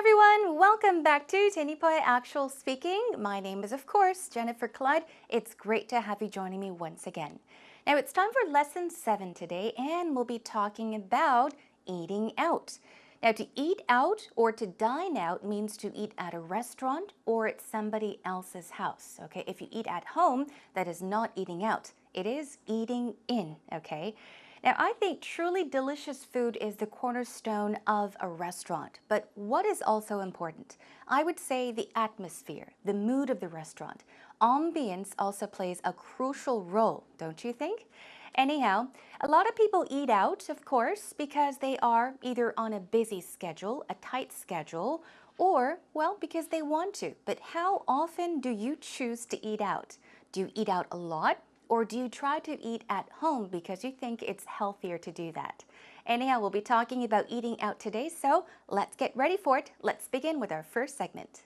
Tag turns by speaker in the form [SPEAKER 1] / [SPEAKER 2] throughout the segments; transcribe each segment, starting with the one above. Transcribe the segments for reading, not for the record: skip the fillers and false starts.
[SPEAKER 1] everyone, welcome back to Tenipoy Actual Speaking. My name is, of course, Jennifer Clyde. It's great to have you joining me once again. Now, it's time for Lesson 7 today, and we'll be talking about eating out. Now, to eat out or to dine out means to eat at a restaurant or at somebody else's house, okay? If you eat at home, that is not eating out. It is eating in, okay? Now, I think truly delicious food is the cornerstone of a restaurant. But what is also important? I would say the atmosphere, the mood of the restaurant. Ambience also plays a crucial role, don't you think? Anyhow, a lot of people eat out, of course, because they are either on a busy schedule, a tight schedule, or, well, because they want to. But how often do you choose to eat out? Do you eat out a lot? Or do you try to eat at home because you think it's healthier to do that? Anyhow, we'll be talking about eating out today, so let's get ready for it. Let's begin with our first segment.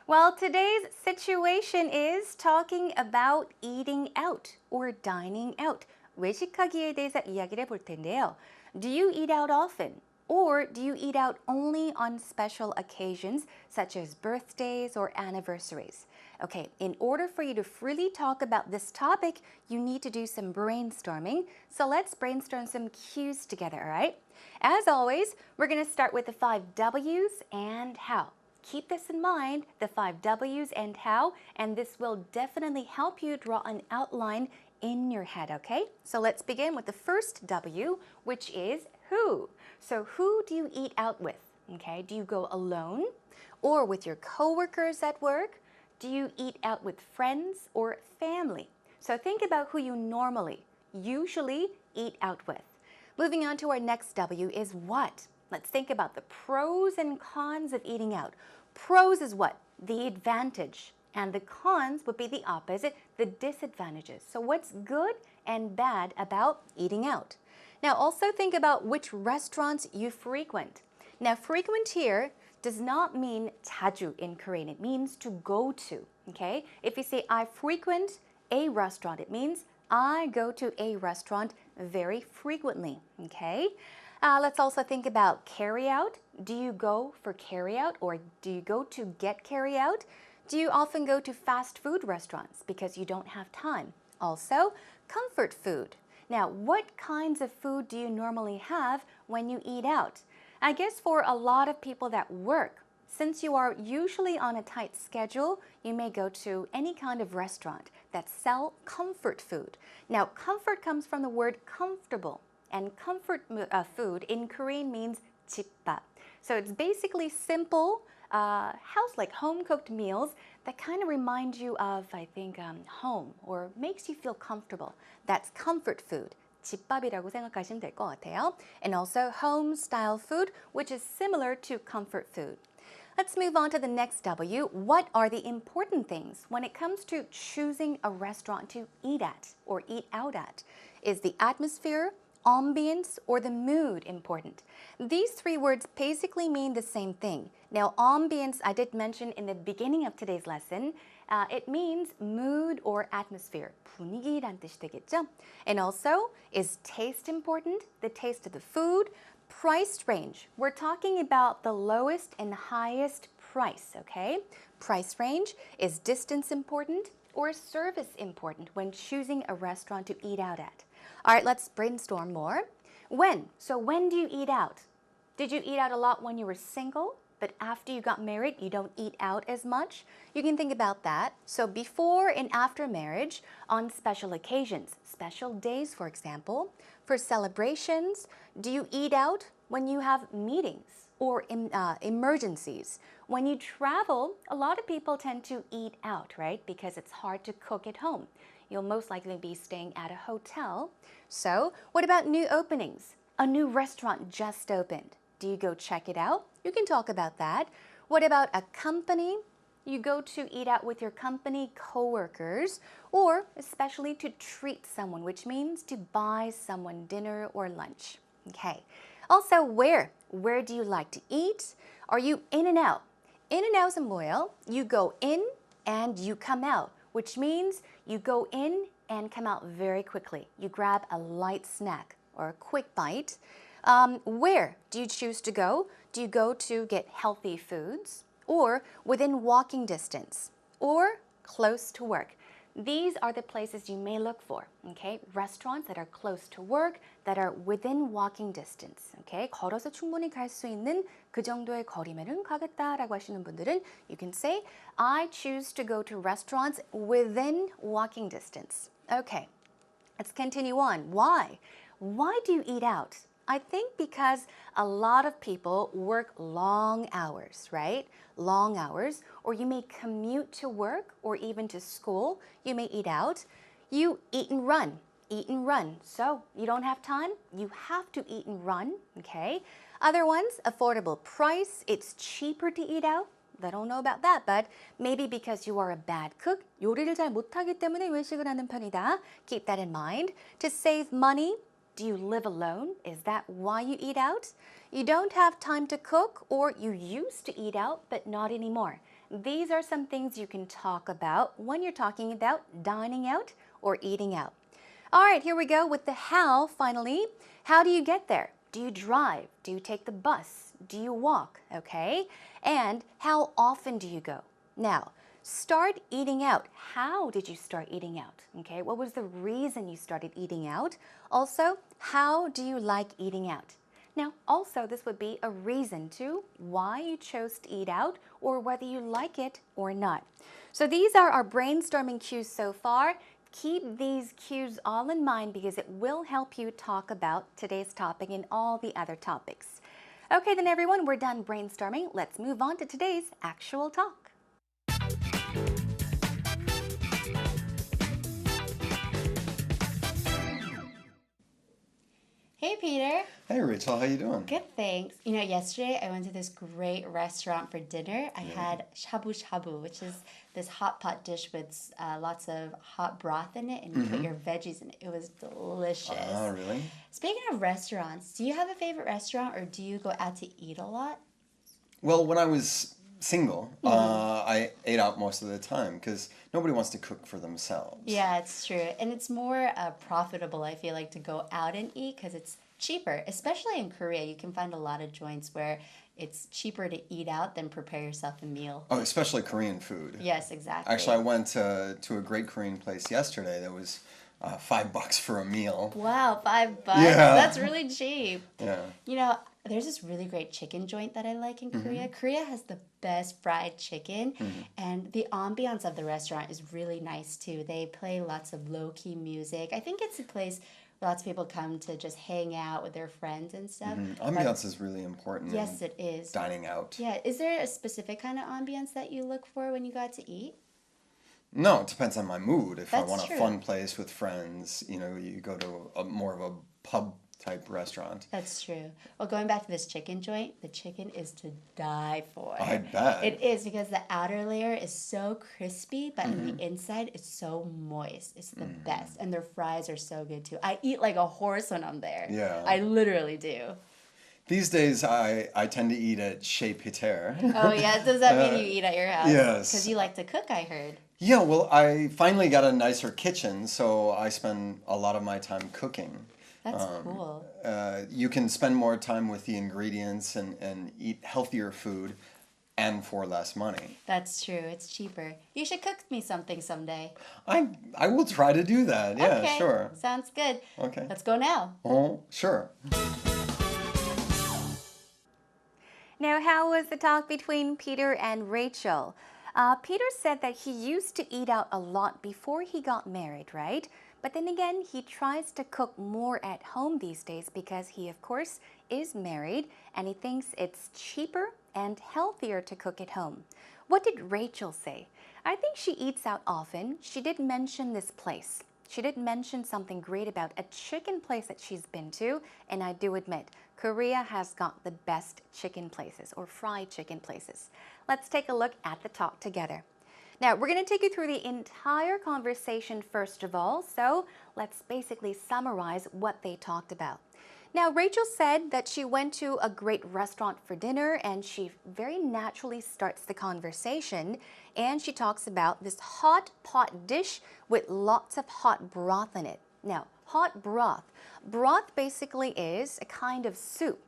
[SPEAKER 1] Well, today's situation is talking about eating out or dining out. 외식하기에 대해서 이야기를 해볼 텐데요. Do you eat out often? Or do you eat out only on special occasions such as birthdays or anniversaries? Okay, in order for you to freely talk about this topic, you need to do some brainstorming. So let's brainstorm some cues together, all right? As always, we're going to start with the 5 W's and how. Keep this in mind, the 5 W's and how, and this will definitely help you draw an outline in your head, okay? So let's begin with the first W, which is who. So who do you eat out with? Okay, do you go alone or with your coworkers at work? Do you eat out with friends or family? So think about who you usually eat out with. Moving on to our next W is what? Let's think about the pros and cons of eating out. Pros is what? The advantage. And the cons would be the opposite, the disadvantages. So what's good and bad about eating out? Now, also think about which restaurants you frequent. Now, frequent here does not mean 자주 in Korean. It means to go to, okay? If you say, I frequent a restaurant, it means I go to a restaurant very frequently, okay? Let's also think about carry out. Do you go for carry out or do you go to get carry out? Do you often go to fast food restaurants because you don't have time? Also, comfort food. Now, what kinds of food do you normally have when you eat out? I guess for a lot of people that work, since you are usually on a tight schedule, you may go to any kind of restaurant that sell comfort food. Now, comfort comes from the word comfortable, and comfort food in Korean means 집밥. So it's basically simple, house-like home-cooked meals that kind of remind you of, I think, home or makes you feel comfortable. That's comfort food. 집밥이라고 생각하시면 될 것 같아요. And also home-style food, which is similar to comfort food. Let's move on to the next W. What are the important things when it comes to choosing a restaurant to eat at or eat out at? Is the atmosphere, ambience, or the mood important? These 3 words basically mean the same thing. Now, ambience, I did mention in the beginning of today's lesson, it means mood or atmosphere. 분위기란 뜻이 되겠죠? And also, is taste important? The taste of the food. Price range. We're talking about the lowest and highest price, okay? Price range. Is distance important or service important when choosing a restaurant to eat out at? All right, let's brainstorm more. When? So when do you eat out? Did you eat out a lot when you were single, but after you got married, you don't eat out as much? You can think about that. So before and after marriage, on special occasions, special days, for example, for celebrations, do you eat out when you have meetings or emergencies? When you travel, a lot of people tend to eat out, right? Because it's hard to cook at home. You'll most likely be staying at a hotel. So what about new openings? A new restaurant just opened. Do you go check it out? You can talk about that. What about a company? You go to eat out with your company coworkers, or especially to treat someone, which means to buy someone dinner or lunch. Okay. Also, where? Where do you like to eat? Are you in and out? In and out은 뭐예요? You go in and you come out, which means you go in and come out very quickly. You grab a light snack or a quick bite. Where do you choose to go? Do you go to get healthy foods or within walking distance or close to work? These are the places you may look for, okay? Restaurants that are close to work, that are within walking distance, okay? 걸어서 충분히 갈 수 있는 그 정도의 거리면은 가겠다라고 하시는 분들은 you can say, I choose to go to restaurants within walking distance. Okay, let's continue on. Why? Why do you eat out? I think because a lot of people work long hours, right? Long hours, or you may commute to work or even to school. You may eat out. You eat and run, eat and run. So you don't have time, you have to eat and run, okay? Other ones, affordable price. It's cheaper to eat out. I don't know about that, but maybe because you are a bad cook, 요리를 잘 못하기 때문에 외식을 하는 편이다. Keep that in mind. To save money, do you live alone? Is that why you eat out? You don't have time to cook, or you used to eat out, but not anymore. These are some things you can talk about when you're talking about dining out or eating out. All right, here we go with the how, finally. How do you get there? Do you drive? Do you take the bus? Do you walk? Okay. And how often do you go? Now, start eating out. How did you start eating out? Okay, what was the reason you started eating out? Also, how do you like eating out? Now, also, this would be a reason to why you chose to eat out or whether you like it or not. So these are our brainstorming cues so far. Keep these cues all in mind because it will help you talk about today's topic and all the other topics. Okay, then everyone, we're done brainstorming. Let's move on to today's actual talk.
[SPEAKER 2] Hey, Peter.
[SPEAKER 3] Hey, Rachel, how you doing?
[SPEAKER 2] Good, thanks. You know, yesterday I went to this great restaurant for dinner. I had shabu shabu, which is this hot pot dish with lots of hot broth in it, and you put your veggies in it. It was delicious.
[SPEAKER 3] Oh, really?
[SPEAKER 2] Speaking of restaurants, do you have a favorite restaurant, or do you go out to eat a lot?
[SPEAKER 3] Well, when I was single, I ate out most of the time because nobody wants to cook for themselves.
[SPEAKER 2] Yeah, it's true. And it's more profitable, I feel like, to go out and eat because it's cheaper. Especially in Korea, you can find a lot of joints where it's cheaper to eat out than prepare yourself a meal.
[SPEAKER 3] Oh, especially Korean food.
[SPEAKER 2] Yes, exactly.
[SPEAKER 3] Actually, I went to a great Korean place yesterday that was $5 for a meal.
[SPEAKER 2] Wow, $5.
[SPEAKER 3] Yeah.
[SPEAKER 2] That's really cheap.
[SPEAKER 3] Yeah.
[SPEAKER 2] You know, there's this really great chicken joint that I like in Korea. Korea has the best fried chicken, and the ambiance of the restaurant is really nice too. They play lots of low-key music. I think it's a place where lots of people come to just hang out with their friends and stuff.
[SPEAKER 3] Ambiance is really important.
[SPEAKER 2] Yes, it is.
[SPEAKER 3] Dining out.
[SPEAKER 2] Yeah, is there a specific kind of ambiance that you look for when you go out to eat?
[SPEAKER 3] No, it depends on my mood. If I
[SPEAKER 2] That's
[SPEAKER 3] want
[SPEAKER 2] true.
[SPEAKER 3] a fun place with friends, you know, you go to more of a pub type restaurant.
[SPEAKER 2] That's true. Well, going back to this chicken joint, the chicken is to die for.
[SPEAKER 3] I bet.
[SPEAKER 2] It is because the outer layer is so crispy, but in the inside it's so moist. It's the best. And their fries are so good too. I eat like a horse when I'm there.
[SPEAKER 3] Yeah.
[SPEAKER 2] I literally do.
[SPEAKER 3] These days, I tend to eat at Chez Peter.
[SPEAKER 2] Oh, yeah. Does that mean you eat at your house?
[SPEAKER 3] yes.
[SPEAKER 2] Because you like to cook, I heard.
[SPEAKER 3] Yeah, well, I finally got a nicer kitchen, so I spend a lot of my time cooking.
[SPEAKER 2] That's cool.
[SPEAKER 3] You can spend more time with the ingredients and eat healthier food and for less money.
[SPEAKER 2] That's true. It's cheaper. You should cook me something someday.
[SPEAKER 3] I will try to do that. Yeah,
[SPEAKER 2] Okay.
[SPEAKER 3] sure.
[SPEAKER 2] Sounds good.
[SPEAKER 3] Okay.
[SPEAKER 2] Let's go now.
[SPEAKER 3] Oh, sure.
[SPEAKER 1] Now, how was the talk between Peter and Rachel? Peter said that he used to eat out a lot before he got married, right? But then again, he tries to cook more at home these days because he, of course, is married and he thinks it's cheaper and healthier to cook at home. What did Rachel say? I think she eats out often. She did mention this place. She did mention something great about a chicken place that she's been to, and I do admit, Korea has got the best chicken places or fried chicken places. Let's take a look at the talk together. Now, we're going to take you through the entire conversation first of all, so let's basically summarize what they talked about. Now, Rachel said that she went to a great restaurant for dinner and she very naturally starts the conversation and she talks about this hot pot dish with lots of hot broth in it. Now, hot broth. Broth basically is a kind of soup.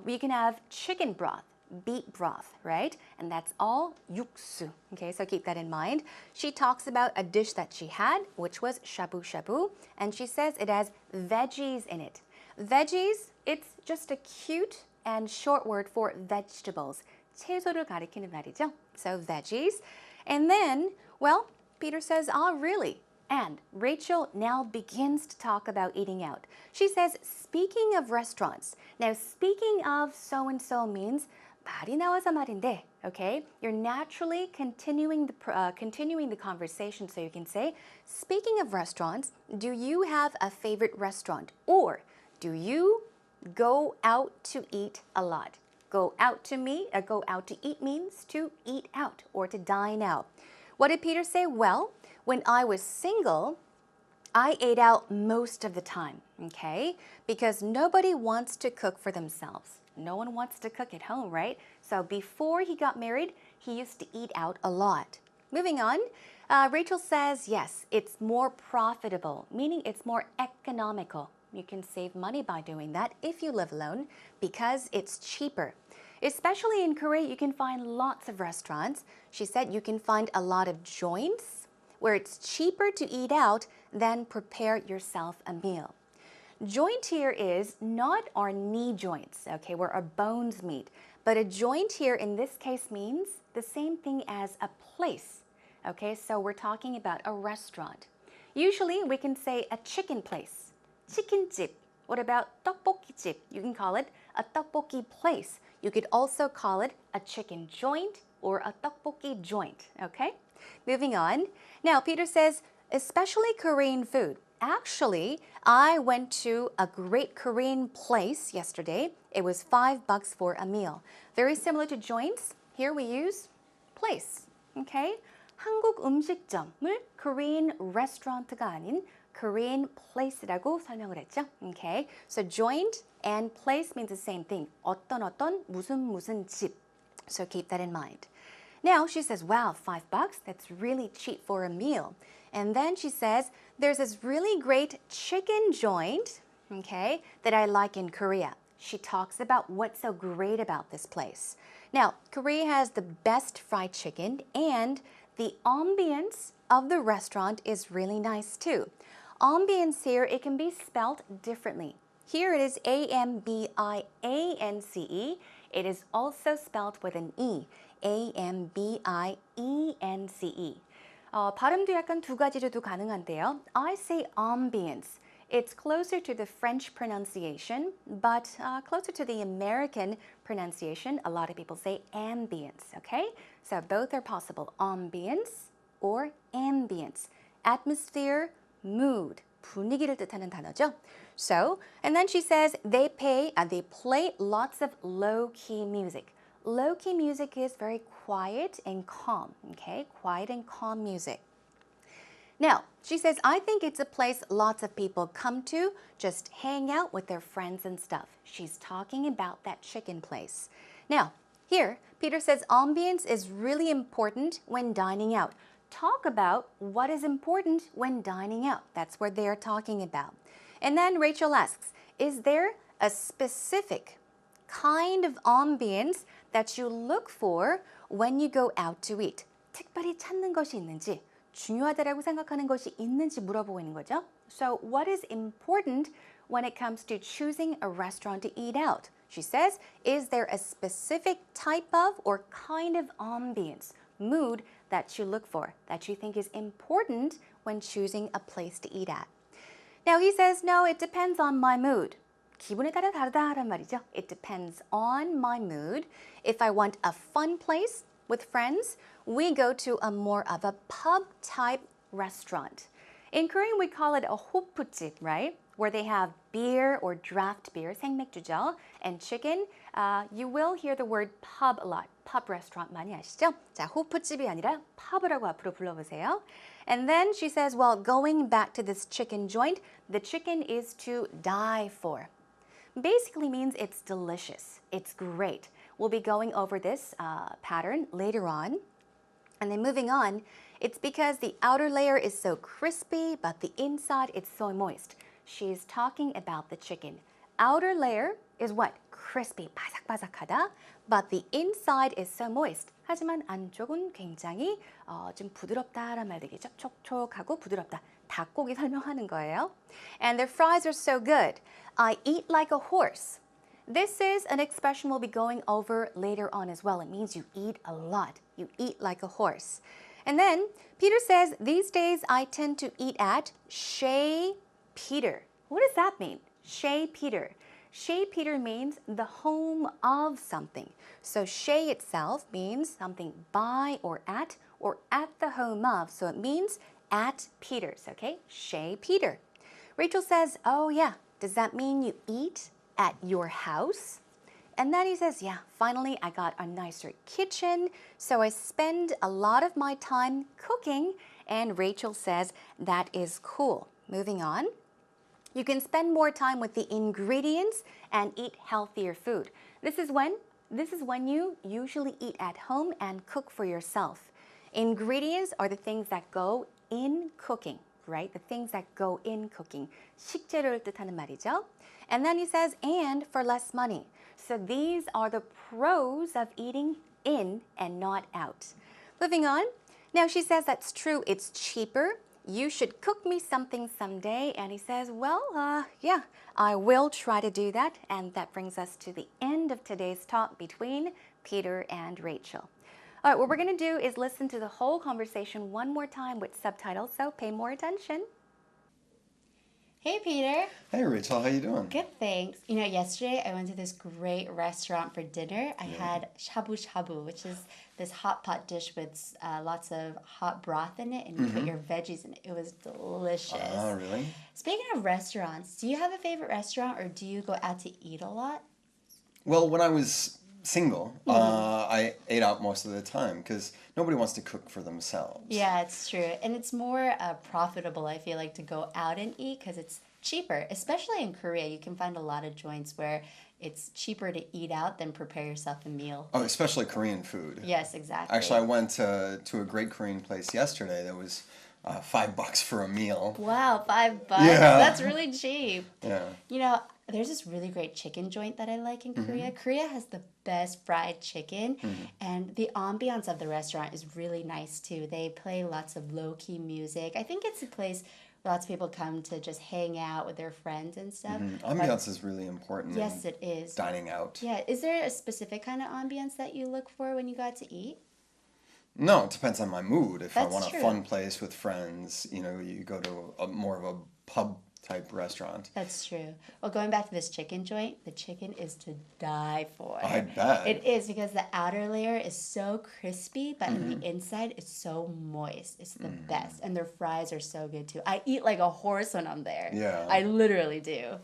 [SPEAKER 1] We can have chicken broth, beet broth, right? And that's all 육수. Okay, so keep that in mind. She talks about a dish that she had, which was shabu shabu, and she says it has veggies in it. Veggies, it's just a cute and short word for vegetables. 채소를 가리키는 말이죠. So veggies. And then, well, Peter says, oh, really? And Rachel now begins to talk about eating out. She says, speaking of restaurants. Now, speaking of so-and-so means 말이 나와서 말인데, okay? You're naturally continuing the conversation, so you can say, speaking of restaurants, do you have a favorite restaurant? Or do you go out to eat a lot? Go out to eat means to eat out or to dine out. What did Peter say? Well, when I was single, I ate out most of the time, okay? Because nobody wants to cook for themselves. No one wants to cook at home, right? So before he got married, he used to eat out a lot. Moving on, Rachel says, yes, it's more profitable, meaning it's more economical. You can save money by doing that if you live alone because it's cheaper. Especially in Korea, you can find lots of restaurants. She said you can find a lot of joints where it's cheaper to eat out than prepare yourself a meal. Joint here is not our knee joints, okay, where our bones meet. But a joint here in this case means the same thing as a place. Okay, so we're talking about a restaurant. Usually we can say a chicken place. 치킨집. What about 떡볶이집? You can call it a 떡볶이 place. You could also call it a chicken joint or a 떡볶이 joint, okay? Moving on. Now, Peter says, especially Korean food. Actually, I went to a great Korean place yesterday. It was $5 for a meal. Very similar to joints. Here we use place, okay? 한국 음식점을 Korean restaurant가 아닌 Korean place라고 설명을 했죠. Okay, so joint and place means the same thing. 어떤 무슨 집. So keep that in mind. Now she says, wow, $5, that's really cheap for a meal. And then she says, there's this really great chicken joint, okay, that I like in Korea. She talks about what's so great about this place. Now, Korea has the best fried chicken and the ambience of the restaurant is really nice too. Ambience here, it can be spelled differently. Here it is A-M-B-I-A-N-C-E. It is also spelled with an E. A-M-B-I-E-N-C-E. 발음도 약간 두 가지로도 가능한데요. I say ambience. It's closer to the French pronunciation, but closer to the American pronunciation. A lot of people say ambience, okay? So both are possible, ambience or ambience. Atmosphere, mood, 분위기를 뜻하는 단어죠. So, and then she says they play lots of low-key music. Low-key music is very quiet and calm, okay? Quiet and calm music. Now, she says, I think it's a place lots of people come to, just hang out with their friends and stuff. She's talking about that chicken place. Now, here, Peter says ambience is really important when dining out. Talk about what is important when dining out. That's what they're talking about. And then Rachel asks, is there a specific kind of ambience that you look for when you go out to eat? 특별히 찾는 것이 있는지, 중요하다라고 생각하는 것이 있는지 물어보고 있는 거죠. So what is important when it comes to choosing a restaurant to eat out? She says, is there a specific type of or kind of ambience, mood that you look for, that you think is important when choosing a place to eat at? Now he says, no, it depends on my mood. 기분에 따라 다르다란 말이죠. It depends on my mood. If I want a fun place with friends, we go to a more of a pub-type restaurant. In Korean, we call it a 호프집, right? Where they have beer or draft beer, 생맥주죠, and chicken. You will hear the word pub a lot. pub restaurant 많이 아시죠? 자, 호프집이 아니라 pub이라고 앞으로 불러보세요. And then she says, well, going back to this chicken joint, the chicken is to die for. basically means it's delicious, it's great. We'll be going over this pattern later on. And then moving on, it's because the outer layer is so crispy, but the inside is so moist. She's talking about the chicken. Outer layer is what? Crispy, 바삭바삭하다. But the inside is so moist. 하지만 안쪽은 굉장히 좀 부드럽다라는 말 되겠죠? 촉촉하고 부드럽다. 닭고기 설명하는 거예요. And their fries are so good. I eat like a horse. This is an expression we'll be going over later on as well. It means you eat a lot. You eat like a horse. And then Peter says, these days I tend to eat at Chez Peter. What does that mean? Chez Peter. Chez Peter means the home of something. So chez itself means something by or at the home of. So it means at Peter's, okay? Chez Peter. Rachel says, oh yeah, does that mean you eat at your house? And then he says, yeah, finally I got a nicer kitchen, so I spend a lot of my time cooking. And Rachel says, that is cool. Moving on. You can spend more time with the ingredients and eat healthier food. This is when you usually eat at home and cook for yourself. Ingredients are the things that go in cooking, right? The things that go in cooking. 식재료를 뜻하는 말이죠. And then he says, and for less money. So these are the pros of eating in and not out. Moving on. Now she says that's true. It's cheaper. You should cook me something someday. And he says, well, yeah, I will try to do that. And that brings us to the end of today's talk between Peter and Rachel. All right, what we're going to do is listen to the whole conversation one more time with subtitles, so pay more attention.
[SPEAKER 2] Hey, Peter.
[SPEAKER 3] Hey, Rachel, how you doing?
[SPEAKER 2] Good, thanks. You know, yesterday I went to this great restaurant for dinner. I had shabu shabu, which is this hot pot dish with lots of hot broth in it, and you put your veggies in it. It was delicious.
[SPEAKER 3] Oh, really?
[SPEAKER 2] Speaking of restaurants, do you have a favorite restaurant, or do you go out to eat a lot?
[SPEAKER 3] Well, when I was single, I ate out most of the time because nobody wants to cook for themselves.
[SPEAKER 2] Yeah, it's true. And it's more profitable, I feel like, to go out and eat because it's cheaper. Especially in Korea, you can find a lot of joints where it's cheaper to eat out than prepare yourself a meal.
[SPEAKER 3] Oh, especially Korean food.
[SPEAKER 2] Yes, exactly.
[SPEAKER 3] Actually, I went to a great Korean place yesterday that was $5 for a meal.
[SPEAKER 2] Wow, $5.
[SPEAKER 3] Yeah.
[SPEAKER 2] That's really cheap.
[SPEAKER 3] Yeah.
[SPEAKER 2] You know, there's this really great chicken joint that I like in Korea. Korea has the best fried chicken, and the ambiance of the restaurant is really nice too. They play lots of low-key music. I think it's a place where lots of people come to just hang out with their friends and stuff.
[SPEAKER 3] Ambiance is really important.
[SPEAKER 2] Yes,
[SPEAKER 3] in
[SPEAKER 2] it is.
[SPEAKER 3] Dining out.
[SPEAKER 2] Yeah, is there a specific kind of ambiance that you look for when you go out to eat?
[SPEAKER 3] No, it depends on my mood. If I
[SPEAKER 2] That's
[SPEAKER 3] want
[SPEAKER 2] true.
[SPEAKER 3] a fun place with friends, you know, you go to more of a pub type restaurant.
[SPEAKER 2] That's true. Well, going back to this chicken joint, the chicken is to die for.
[SPEAKER 3] I bet.
[SPEAKER 2] It is, because the outer layer is so crispy, but on the inside it's so moist. It's the best. And their fries are so good too. I eat like a horse when I'm there.
[SPEAKER 3] Yeah.
[SPEAKER 2] I literally do.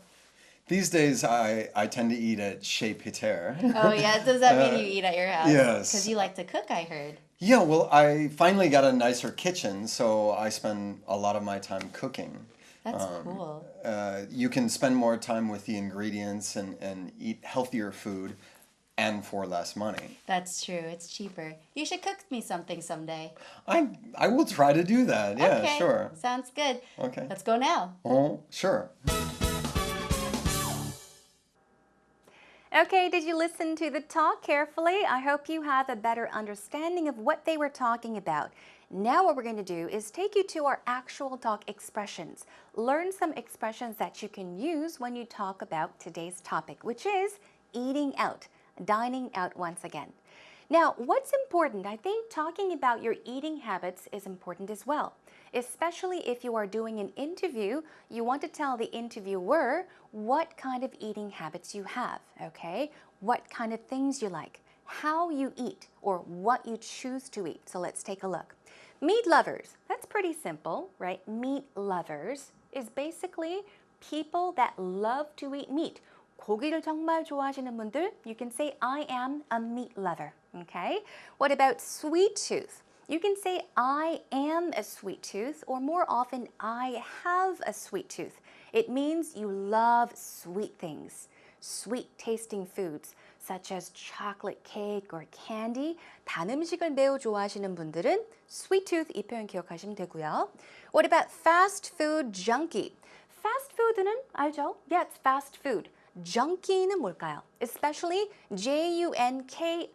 [SPEAKER 3] These days, I tend to eat at Chez Peter.
[SPEAKER 2] Oh, yeah. Does that mean you eat at your house?
[SPEAKER 3] yes.
[SPEAKER 2] Because you like to cook, I heard.
[SPEAKER 3] Yeah, well, I finally got a nicer kitchen, so I spend a lot of my time cooking.
[SPEAKER 2] That's cool.
[SPEAKER 3] You can spend more time with the ingredients and eat healthier food and for less money.
[SPEAKER 2] That's true. It's cheaper. You should cook me something someday.
[SPEAKER 3] I will try to do that. Yeah,
[SPEAKER 2] Okay.
[SPEAKER 3] sure.
[SPEAKER 2] Sounds good.
[SPEAKER 3] Okay.
[SPEAKER 2] Let's go now.
[SPEAKER 3] Oh, sure.
[SPEAKER 1] Okay, did you listen to the talk carefully? I hope you have a better understanding of what they were talking about. Now what we're going to do is take you to our actual talk expressions. Learn some expressions that you can use when you talk about today's topic, which is eating out, dining out once again. Now, what's important? I think talking about your eating habits is important as well. Especially if you are doing an interview, you want to tell the interviewer what kind of eating habits you have, okay? What kind of things you like, how you eat, or what you choose to eat. So let's take a look. Meat lovers, that's pretty simple, right? Meat lovers is basically people that love to eat meat. 고기를 정말 좋아하시는 분들, you can say, I am a meat lover, okay? What about sweet tooth? You can say, I am a sweet tooth, or more often, I have a sweet tooth. It means you love sweet things, sweet tasting foods such as chocolate cake or candy. 단 음식을 매우 좋아하시는 분들은 sweet tooth 이 표현 기억하시면 되고요. What about fast food junkie? fast food는 알죠? Yeah, it's fast food. junkie는 뭘까요? Especially Junkie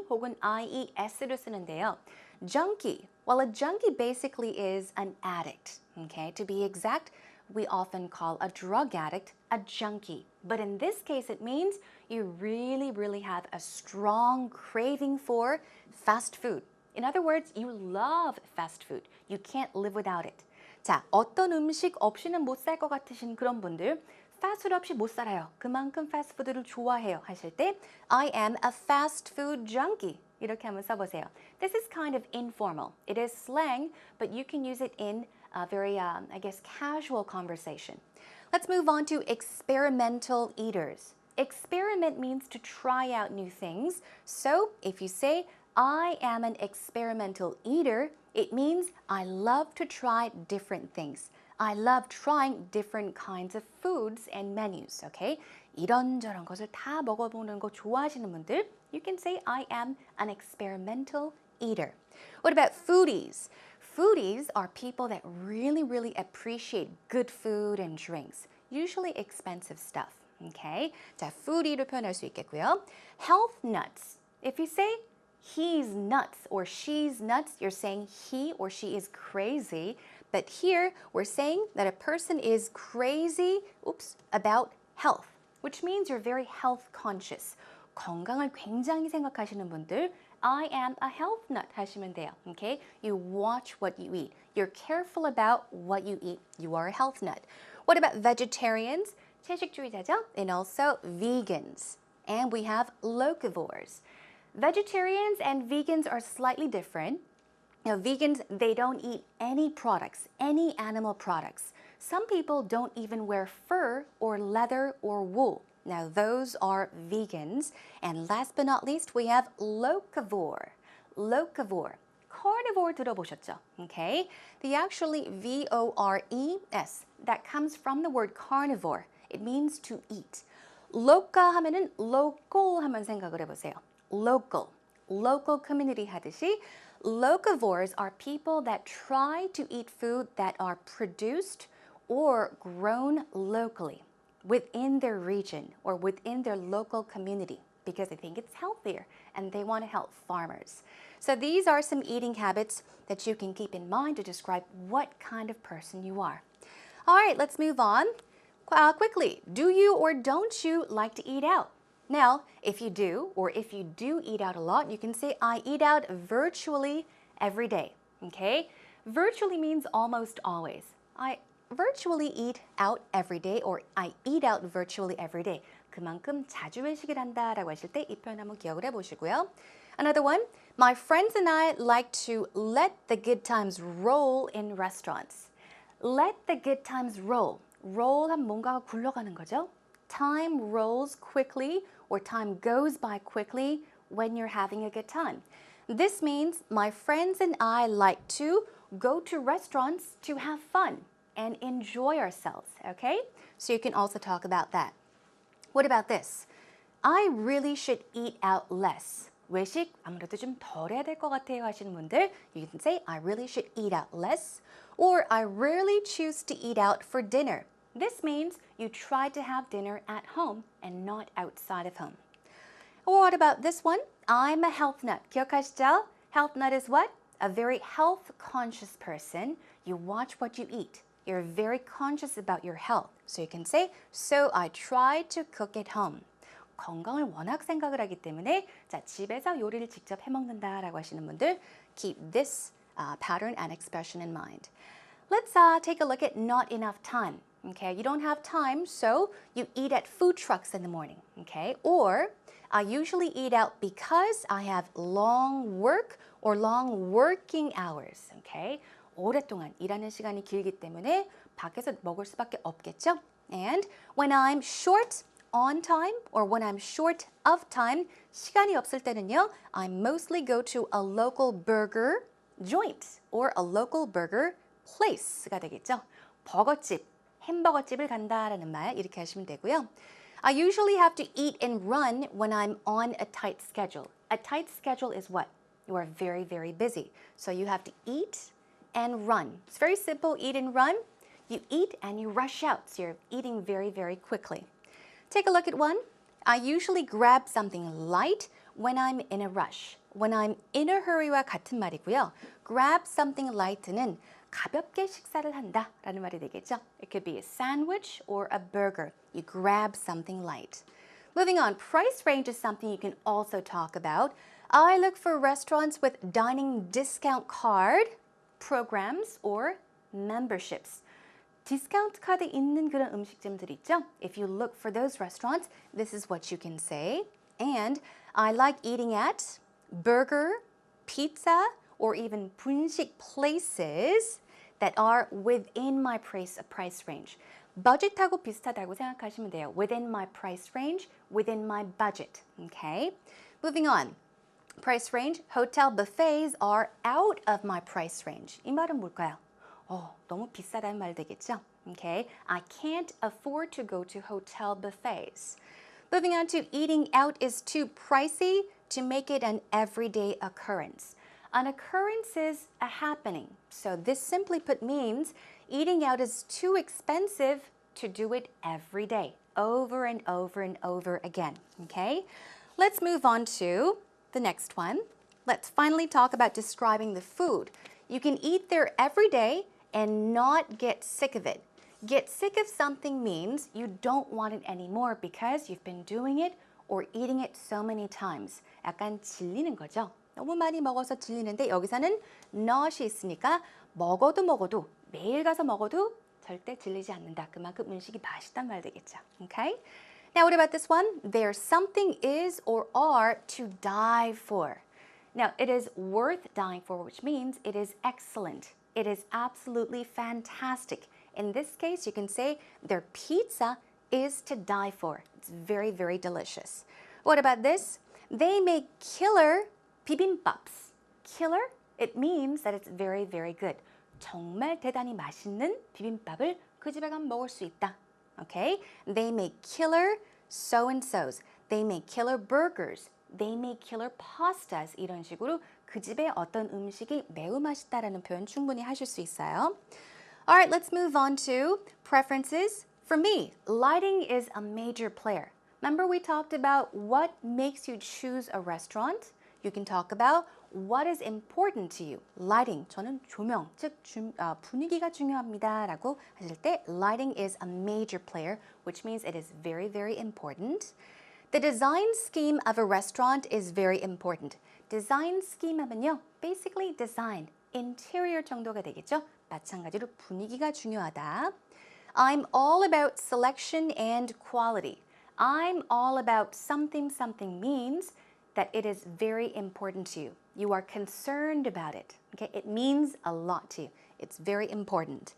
[SPEAKER 1] 혹은 IES를 쓰는데요. Junkie. Well, a junkie basically is an addict. Okay, to be exact, we often call a drug addict a junkie. But in this case, it means you really have a strong craving for fast food. In other words, you love fast food. You can't live without it. 자, 어떤 음식 없이는 못 살 것 같으신 그런 분들, 패스트푸드 없이 못 살아요. 그만큼 패스트푸드를 좋아해요 하실 때 I am a fast food junkie. 이렇게 한번 써보세요. This is kind of informal. It is slang, but you can use it in a very, I guess, casual conversation. Let's move on to experimental eaters. Experiment means to try out new things. So if you say, I am an experimental eater, it means I love to try different things. I love trying different kinds of foods and menus, okay? 이런저런 것을 다 먹어보는 거 좋아하시는 분들, you can say I am an experimental eater. What about foodies? Foodies are people that really appreciate good food and drinks, usually expensive stuff, okay? 자, foodie로 표현할 수 있겠고요. Health nuts. If you say he's nuts or she's nuts, you're saying he or she is crazy. But here, we're saying that a person is crazy, about health, which means you're very health conscious. 건강을 굉장히 생각하시는 분들, I am a health nut 하시면 돼요. Okay? You watch what you eat. You're careful about what you eat. You are a health nut. What about vegetarians? 채식주의자죠? And also vegans. And we have locavores. Vegetarians and vegans are slightly different. Now, vegans, they don't eat any products, any animal products. Some people don't even wear fur or leather or wool. Now, those are vegans. And last but not least, we have locavore. Locavore. Carnivore 들어보셨죠? Okay? The actually V-O-R-E-S. That comes from the word carnivore. It means to eat. loca 하면은 local 하면 생각을 해보세요. Local. Local community 하듯이 locavores are people that try to eat food that are produced or grown locally within their region or within their local community because they think it's healthier and they want to help farmers. So these are some eating habits that you can keep in mind to describe what kind of person you are. All right, let's move on. Quickly, do you or don't you like to eat out? Now, if you do, or if you do eat out a lot, you can say, I eat out virtually every day, okay? Virtually means almost always. I virtually eat out every day, or I eat out virtually every day. 그만큼 자주 외식을 한다라고 하실 때 이 표현 한번 기억을 해보시고요. Another one, my friends and I like to let the good times roll in restaurants. Let the good times roll. roll 하면 뭔가가 굴러가는 거죠. Time rolls quickly or time goes by quickly when you're having a good time. This means my friends and I like to go to restaurants to have fun and enjoy ourselves, okay? So you can also talk about that. What about this? I really should eat out less. 외식 아무래도 좀 덜 해야 될 것 같아요 하시는 분들, you can say I really should eat out less or I rarely choose to eat out for dinner. This means you try to have dinner at home and not outside of home. Or what about this one? I'm a health nut. 기억하시죠? Health nut is what? A very health conscious person. You watch what you eat. You're very conscious about your health. So you can say, so I try to cook at home. 건강을 워낙 생각을 하기 때문에 자, 집에서 요리를 직접 해먹는다라고 하시는 분들 keep this pattern and expression in mind. Let's take a look at not enough time. Okay, you don't have time, so you eat at food trucks in the morning. Okay, or I usually eat out because I have long work or long working hours. Okay, 오랫동안 일하는 시간이 길기 때문에 밖에서 먹을 수밖에 없겠죠. And when I'm short on time or when I'm short of time, 시간이 없을 때는요, I mostly go to a local burger joint or a local burger place가 되겠죠. 버거집, 햄버거집을 간다라는 말 이렇게 하시면 되고요. I usually have to eat and run when I'm on a tight schedule. A tight schedule is what? You are very, very busy. So you have to eat and run. It's very simple, eat and run. You eat and you rush out. So you're eating very, very quickly. Take a look at one. I usually grab something light when I'm in a rush. When I'm in a hurry와 같은 말이고요. Grab something light는 가볍게 식사를 한다 라는 말이 되겠죠. It could be a sandwich or a burger. You grab something light. Moving on, price range is something you can also talk about. I look for restaurants with dining discount card, programs, or memberships. 디스카운트 카드 있는 그런 음식점들 있죠? If you look for those restaurants, this is what you can say. And I like eating at burger, pizza, or even 분식 places that are within my price range. budget하고 비슷하다고 생각하시면 돼요. Within my price range, within my budget. Okay? Moving on. Price range, hotel buffets are out of my price range. 이 말은 뭘까요? 너무 비싸다는 말 되겠죠? Okay? I can't afford to go to hotel buffets. Moving on to eating out is too pricey to make it an everyday occurrence. An occurrence is a happening. So this simply put means eating out is too expensive to do it every day, over and over and over again. Okay? Let's move on to the next one. Let's finally talk about describing the food. You can eat there every day and not get sick of it. Get sick of something means you don't want it anymore because you've been doing it or eating it so many times. 약간 질리는 거죠. 너무 많이 먹어서 질리는데 여기서는 not이 있으니까 먹어도 매일 가서 먹어도 절대 질리지 않는다. 그만큼 음식이 맛있단 말 되겠죠. Okay? Now what about this one? There's something is or are to die for. Now it is worth dying for, which means it is excellent. It is absolutely fantastic. In this case, you can say their pizza is to die for. It's very, very delicious. What about this? They make killer bibimbaps. Killer? It means that it's very, very good. 정말 대단히 맛있는 비빔밥을 그 집에 가면 먹을 수 있다. Okay? They make killer so-and-sos. They make killer burgers. They make killer pastas. 이런 식으로 그 집에 어떤 음식이 매우 맛있다라는 표현 충분히 하실 수 있어요. Alright, let's move on to preferences. For me, lighting is a major player. Remember we talked about what makes you choose a restaurant? You can talk about what is important to you. Lighting, 저는 조명, 즉 분위기가 중요합니다 라고 하실 때 lighting is a major player, which means it is very, very important. The design scheme of a restaurant is very important. Design scheme 하면요, basically design, interior 정도가 되겠죠? 마찬가지로 분위기가 중요하다. I'm all about selection and quality. I'm all about something means that it is very important to you. You are concerned about it. Okay, it means a lot to you. It's very important.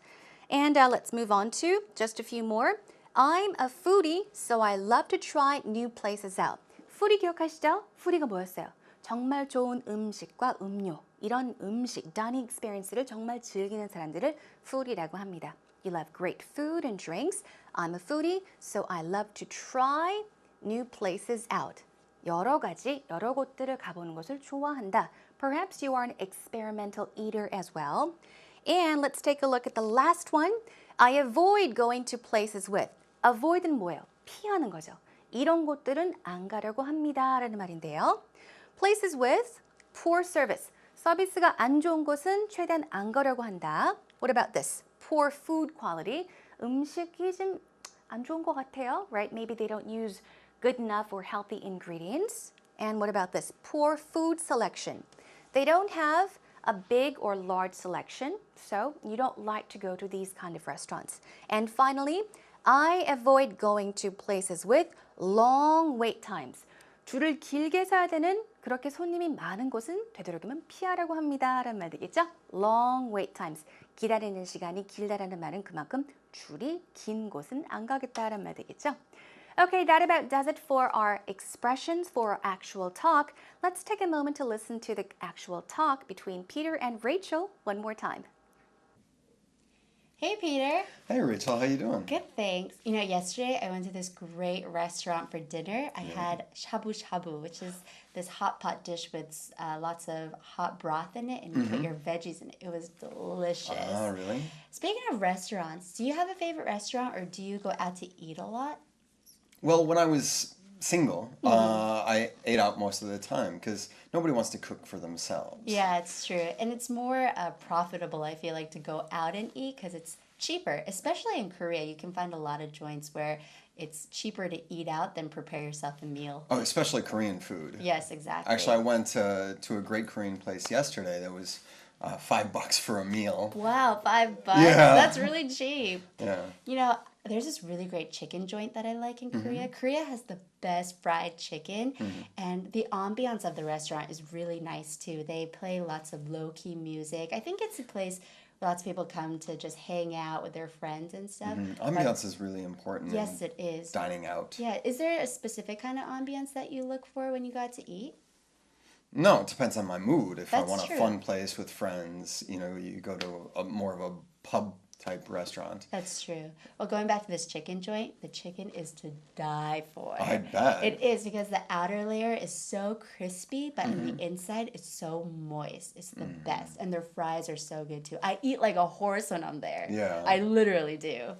[SPEAKER 1] And let's move on to just a few more. I'm a foodie, so I love to try new places out. foodie 기억하시죠? foodie가 뭐였어요? 정말 좋은 음식과 음료, 이런 음식, dining experience를 정말 즐기는 사람들을 foodie라고 합니다. You love great food and drinks. I'm a foodie, so I love to try new places out. 여러 곳들을 가보는 것을 좋아한다. Perhaps you are an experimental eater as well. And let's take a look at the last one. I avoid going to places with. Avoid은 뭐예요? 피하는 거죠. 이런 곳들은 안 가려고 합니다. 라는 말인데요. Places with poor service. 서비스가 안 좋은 곳은 최대한 안 가려고 한다. What about this? Poor food quality. 음식이 좀 안 좋은 것 같아요. Right? Maybe they don't use good enough or healthy ingredients. And what about this? Poor food selection. They don't have a big or large selection, so you don't like to go to these kind of restaurants. And finally, I avoid going to places with long wait times. 줄을 길게 서야 되는 그렇게 손님이 많은 곳은 되도록이면 피하라고 합니다. 라는 말 되겠죠? Long wait times. 기다리는 시간이 길다라는 말은 그만큼 줄이 긴 곳은 안 가겠다라는 말 되겠죠? Okay, that about does it for our expressions for our actual talk. Let's take a moment to listen to the actual talk between Peter and Rachel one more time.
[SPEAKER 2] Hey, Peter.
[SPEAKER 3] Hey Rachel, how you doing?
[SPEAKER 2] Good, thanks. Yesterday I went to this great restaurant for dinner. I had shabu shabu, which is this hot pot dish with lots of hot broth in it, and you put your veggies in it. It was delicious.
[SPEAKER 3] Oh, really?
[SPEAKER 2] Speaking of restaurants, do you have a favorite restaurant or do you go out to eat a lot?
[SPEAKER 3] Well, when I was single, I ate out most of the time because nobody wants to cook for themselves.
[SPEAKER 2] Yeah, it's true. And it's more profitable, I feel like, to go out and eat because it's cheaper. Especially in Korea, you can find a lot of joints where it's cheaper to eat out than prepare yourself a meal.
[SPEAKER 3] Oh, especially Korean food.
[SPEAKER 2] Yes, exactly.
[SPEAKER 3] Actually, I went to a great Korean place yesterday that was $5 for a meal.
[SPEAKER 2] Wow, $5.
[SPEAKER 3] Yeah.
[SPEAKER 2] That's really cheap.
[SPEAKER 3] Yeah.
[SPEAKER 2] There's this really great chicken joint that I like in Korea. Korea has the best fried chicken, and the ambiance of the restaurant is really nice too. They play lots of low-key music. I think it's a place where lots of people come to just hang out with their friends and stuff.
[SPEAKER 3] Ambiance is really important.
[SPEAKER 2] Yes,
[SPEAKER 3] in
[SPEAKER 2] it is.
[SPEAKER 3] Dining out.
[SPEAKER 2] Yeah, is there a specific kind of ambiance that you look for when you go out to eat?
[SPEAKER 3] No, it depends on my mood. If I
[SPEAKER 2] That's
[SPEAKER 3] want
[SPEAKER 2] true.
[SPEAKER 3] a fun place with friends, you go to more of a pub type restaurant.
[SPEAKER 2] That's true. Well, going back to this chicken joint, the chicken is to die for.
[SPEAKER 3] I bet.
[SPEAKER 2] It is because the outer layer is so crispy, but in the inside it's so moist. It's the best. And their fries are so good too. I eat like a horse when I'm there.
[SPEAKER 3] Yeah.
[SPEAKER 2] I literally do.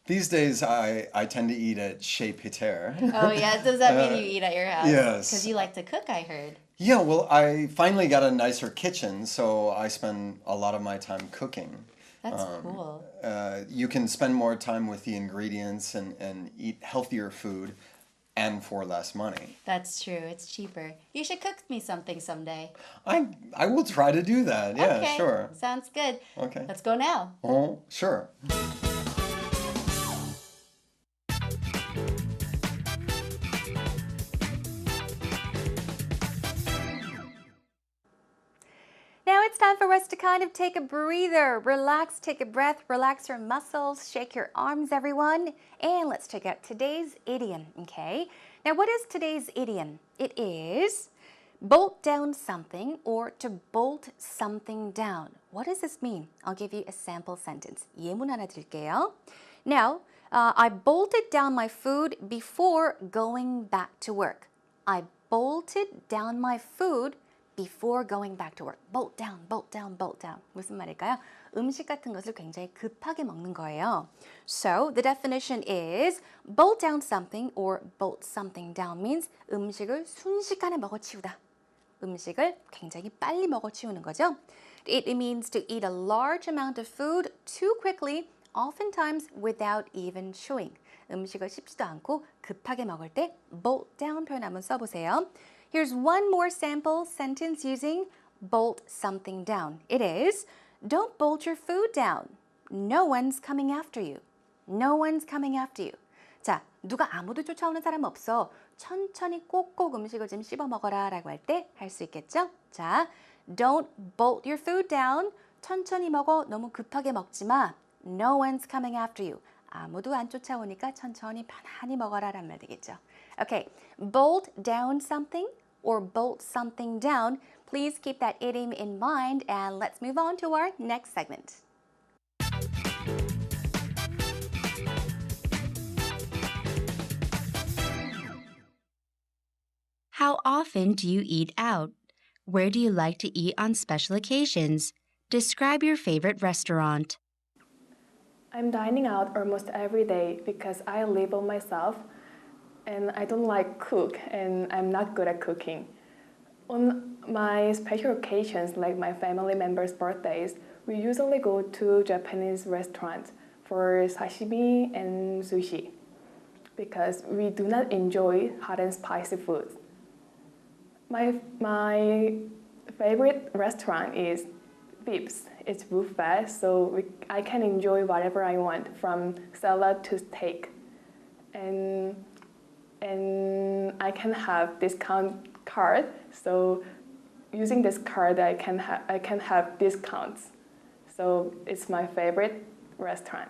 [SPEAKER 3] These days, I tend to eat at Chez Peter.
[SPEAKER 2] Oh, yeah. Does that mean you eat at your house?
[SPEAKER 3] Yes.
[SPEAKER 2] Because you like to cook, I heard.
[SPEAKER 3] Yeah, well, I finally got a nicer kitchen, so I spend a lot of my time cooking.
[SPEAKER 2] That's cool.
[SPEAKER 3] You can spend more time with the ingredients and eat healthier food and for less money.
[SPEAKER 2] That's true. It's cheaper. You should cook me something someday.
[SPEAKER 3] I will try to do that. Yeah,
[SPEAKER 2] Okay.
[SPEAKER 3] sure.
[SPEAKER 2] Sounds good.
[SPEAKER 3] Okay.
[SPEAKER 2] Let's go now.
[SPEAKER 3] Oh, sure.
[SPEAKER 1] Now it's time for us to kind of take a breather, relax, take a breath, relax your muscles, shake your arms, everyone. And let's check out today's idiom, okay? Now, what is today's idiom? It is bolt down something or to bolt something down. What does this mean? I'll give you a sample sentence. 예문 하나 드릴게요. Now, I bolted down my food before going back to work. I bolted down my food before going back to work. Bolt down, bolt down, bolt down. 무슨 말일까요? 음식 같은 것을 굉장히 급하게 먹는 거예요. So the definition is bolt down something or bolt something down means 음식을 순식간에 먹어치우다. 음식을 굉장히 빨리 먹어치우는 거죠. It means to eat a large amount of food too quickly, oftentimes without even chewing. 음식을 씹지도 않고 급하게 먹을 때 bolt down 표현 한번 써보세요. Here's one more sample sentence using bolt something down. It is, don't bolt your food down. No one's coming after you. No one's coming after you. 자, 누가 아무도 쫓아오는 사람 없어. 천천히 꼭꼭 음식을 좀 씹어 먹어라 라고 할 때 할 수 있겠죠? 자, don't bolt your food down. 천천히 먹어. 너무 급하게 먹지 마. No one's coming after you. 아무도 안 쫓아오니까 천천히 편안히 먹어라 라는 말 되겠죠. Okay, bolt down something or bolt something down. Please keep that idiom in mind and let's move on to our next segment.
[SPEAKER 2] How often do you eat out? Where do you like to eat on special occasions? Describe your favorite restaurant.
[SPEAKER 4] I'm dining out almost every day because I live on myself and I don't like cook and I'm not good at cooking. On my special occasions like my family members' birthdays, we usually go to Japanese restaurants for sashimi and sushi because we do not enjoy hot and spicy food. My favorite restaurant is Vips. It's buffet, so I can enjoy whatever I want, from salad to steak. And I can have discount card, so using this card I can have discounts. So it's my favorite restaurant.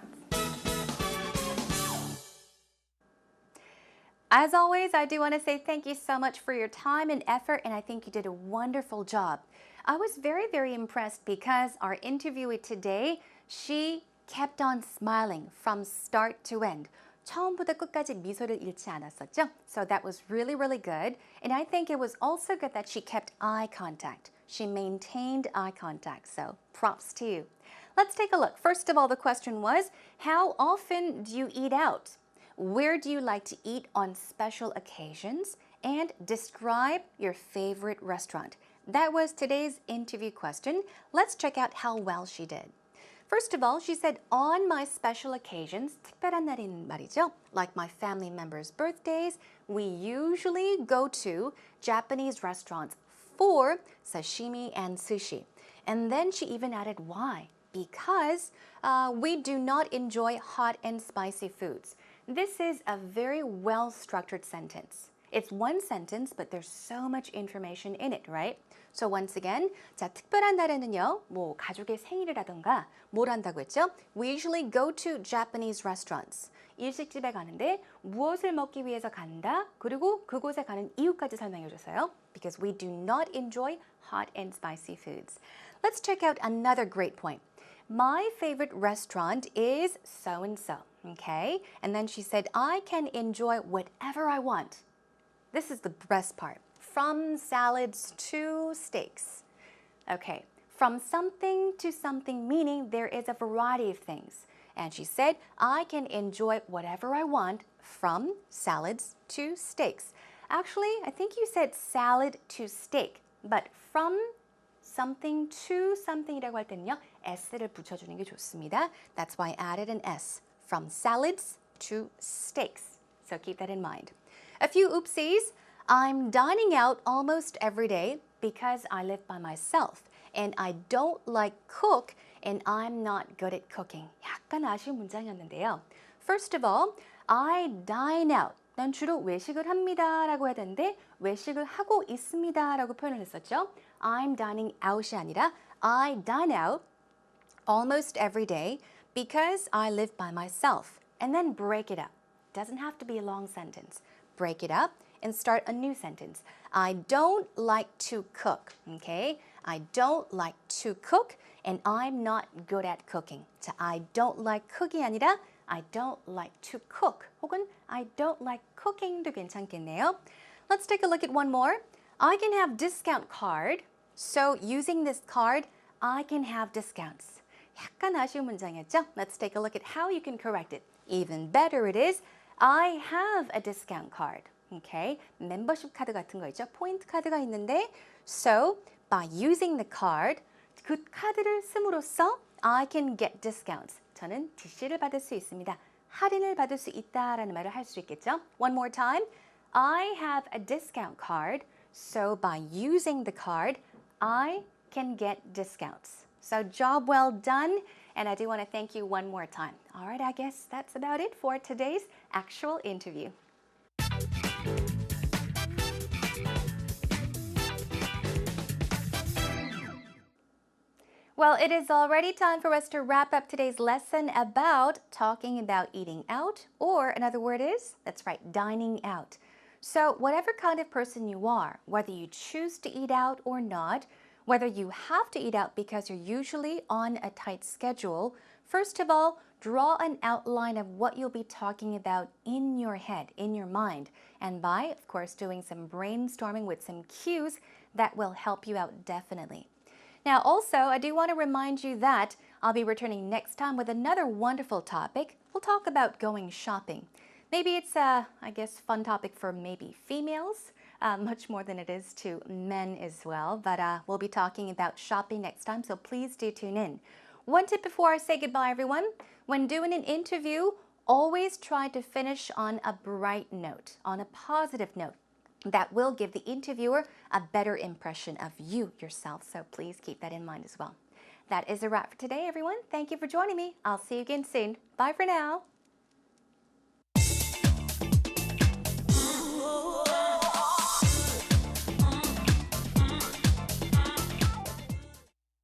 [SPEAKER 1] As always, I do want to say thank you so much for your time and effort, and I think you did a wonderful job. I was very, very impressed because our interviewee today, she kept on smiling from start to end. 처음부터 끝까지 미소를 잃지 않았었죠? So that was really, really good. And I think it was also good that she kept eye contact. She maintained eye contact. So props to you. Let's take a look. First of all, the question was, how often do you eat out? Where do you like to eat on special occasions? And describe your favorite restaurant. That was today's interview question. Let's check out how well she did. First of all, she said, on my special occasions, 특별한 날인 말이죠. Like my family members' birthdays, we usually go to Japanese restaurants for sashimi and sushi. And then she even added why. Because we do not enjoy hot and spicy foods. This is a very well-structured sentence. It's one sentence, but there's so much information in it, right? So once again, 자, 특별한 날에는요, 뭐 가족의 생일이라던가 뭘 한다고 했죠? We usually go to Japanese restaurants. 일식집에 가는데 무엇을 먹기 위해서 간다. 그리고 그곳에 가는 이유까지 설명해 줬어요. Because we do not enjoy hot and spicy foods. Let's check out another great point. My favorite restaurant is so-and-so, okay? And then she said, I can enjoy whatever I want. This is the best part. From salads to steaks. Okay, from something to something, meaning there is a variety of things. And she said, I can enjoy whatever I want from salads to steaks. Actually, I think you said salad to steak, but from something to something이라고 할 때는요, s를 붙여주는 게 좋습니다. That's why I added an S. From salads to steaks. So keep that in mind. A few oopsies. I'm dining out almost every day because I live by myself and I don't like cook and I'm not good at cooking. 약간 아쉬운 문장이었는데요. First of all, I dine out. 난 주로 외식을 합니다 라고 해야 되는데 외식을 하고 있습니다 라고 표현을 했었죠. I'm dining out이 아니라 I dine out almost every day because I live by myself. And then break it up. Doesn't have to be a long sentence. Break it up and start a new sentence. I don't like to cook, okay? I don't like to cook and I'm not good at cooking. 자, I don't like cook이 아니라 I don't like to cook 혹은 I don't like cooking도 괜찮겠네요. Let's take a look at one more. I can have discount card. So using this card, I can have discounts. 약간 아쉬운 문장이었죠? Let's take a look at how you can correct it. Even better it is, I have a discount card. Okay, 멤버십 카드 같은 거 있죠? 포인트 카드가 있는데 So, by using the card, 그 카드를 씀으로써 I can get discounts. 저는 DC를 받을 수 있습니다. 할인을 받을 수 있다라는 말을 할 수 있겠죠? One more time. I have a discount card. So, by using the card, I can get discounts. So, job well done. And I do want to thank you one more time. All right, I guess that's about it for today's actual interview. Well, it is already time for us to wrap up today's lesson about talking about eating out, or another word is, that's right, dining out. So whatever kind of person you are, whether you choose to eat out or not, whether you have to eat out because you're usually on a tight schedule, first of all, draw an outline of what you'll be talking about in your head, in your mind. And by, of course, doing some brainstorming with some cues, that will help you out definitely. Now, also, I do want to remind you that I'll be returning next time with another wonderful topic. We'll talk about going shopping. Maybe it's a, I guess, fun topic for maybe females, much more than it is to men as well. But we'll be talking about shopping next time, so please do tune in. One tip before I say goodbye, everyone. When doing an interview, always try to finish on a bright note, on a positive note. That will give the interviewer a better impression of you yourself. So please keep that in mind as well. That is a wrap for today, everyone. Thank you for joining me. I'll see you again soon. Bye for now.